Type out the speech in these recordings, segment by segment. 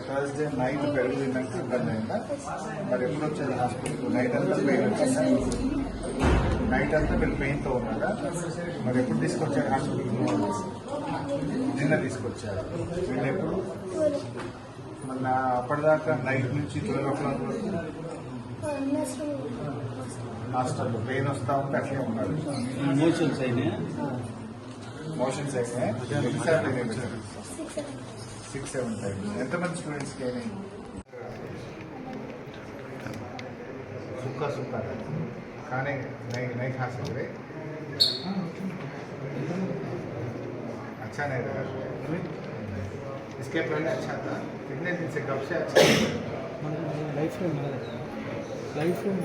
Thursday night పెరుగు తిన్నాక ఇబ్బంది అయిందా? మరి ఎప్పుడు వచ్చేది హాస్పిటల్? నైట్ అంతా పెయిన్ వచ్చిందా? నైట్ అంతా మీరు పెయిన్తో ఉన్నారా? మరి ఎప్పుడు తీసుకొచ్చారు హాస్పిటల్? నిన్న తీసుకొచ్చారు. వీళ్ళు ఎప్పుడు? మన అప్పటిదాకా నైట్ నుంచి 12 o'clock వరకు హాస్టల్లో పెయిన్ వస్తూ ఉంటే అట్లే ఉన్నారు. మోషన్స్ అయినాయి. ఎన్నిసార్లు అయినాయి? 6-7 times. ఎంతమంది స్టూడెంట్స్కి అయినాయి? सूखा खाने नहीं खा सकते। अच्छा नहीं रहा। इसके पहले अच्छा था? कितने दिन से कब से अच्छा? लाइफ में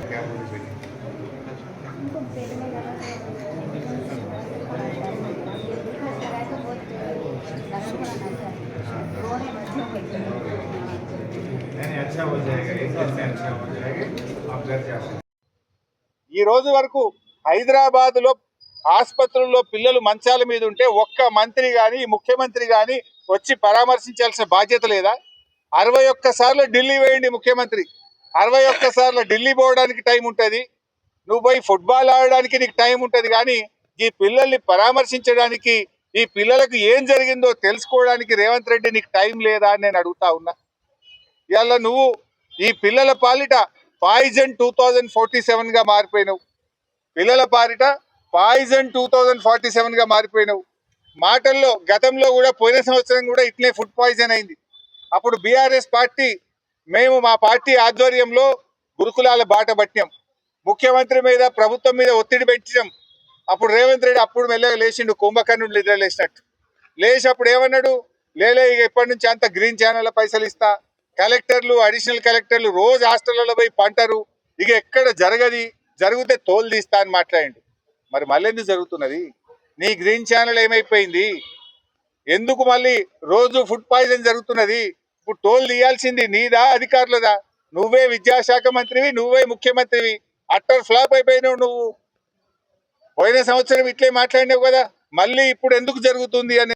क्या बोली बेटी? हमको पेट में लगा नहीं, अच्छा हो जाएगा, एक दिन में अच्छा हो जाएगा, आप घर जा सकते। ఈ రోజు వరకు హైదరాబాద్ లో ఆసుపత్రుల్లో పిల్లలు మంచాల మీద ఉంటే ఒక్క మంత్రి గాని ముఖ్యమంత్రి గాని వచ్చి పరామర్శించాల్సిన బాధ్యత లేదా? 61 సార్లు ఢిల్లీ వేయండి ముఖ్యమంత్రి. 61 సార్లు ఢిల్లీ పోవడానికి టైం ఉంటుంది, నువ్వు పోయి ఫుట్బాల్ ఆడడానికి నీకు టైం ఉంటుంది, కానీ ఈ పిల్లల్ని పరామర్శించడానికి, ఈ పిల్లలకు ఏం జరిగిందో తెలుసుకోవడానికి రేవంత్ రెడ్డి నీకు టైం లేదా అని నేను అడుగుతా ఉన్నా. ఇవాళ నువ్వు ఈ పిల్లల పాలిట పాయిజన్ 2047 గా మారిపోయినావు. పిల్లల పాలిట పాయిజన్ 2047 గా మారిపోయినావు. మాటల్లో గతంలో కూడా పోయిన సంవత్సరం కూడా ఇట్లే ఫుడ్ పాయిజన్ అయింది. అప్పుడు బీఆర్ఎస్ పార్టీ, మేము మా పార్టీ ఆధ్వర్యంలో గురుకులాల బాట పట్టాం, ముఖ్యమంత్రి మీద ప్రభుత్వం మీద ఒత్తిడి పెట్టాం. అప్పుడు రేవంత్ రెడ్డి అప్పుడు మెల్లగా లేచిండు, కుంభకర్ణుడు నిద్ర లేచినట్టు లేచి అప్పుడు ఏమన్నాడు, లేలే ఇక ఇప్పటి నుంచి అంత గ్రీన్ ఛానల్ పైసలు ఇస్తా, కలెక్టర్లు అడిషనల్ కలెక్టర్లు రోజు హాస్టళ్లలో పోయి పంటరు, ఇక ఎక్కడ జరగది, జరిగితే తోలు తీస్తా అని మాట్లాడిండు. మరి మళ్ళీ ఎందుకు జరుగుతున్నది? నీ గ్రీన్ ఛానల్ ఏమైపోయింది? ఎందుకు మళ్ళీ రోజు ఫుడ్ పాయిజన్ జరుగుతున్నది? ఇప్పుడు టోల్ తీయాల్సింది నీదా అధికారులదా? నువ్వే విద్యాశాఖ మంత్రివి, నువ్వే ముఖ్యమంత్రివి, అట్టర్ ఫ్లాప్ అయిపోయినావు నువ్వు. పోయిన సంవత్సరం ఇట్లే మాట్లాడినావు కదా, మళ్ళీ ఇప్పుడు ఎందుకు జరుగుతుంది అని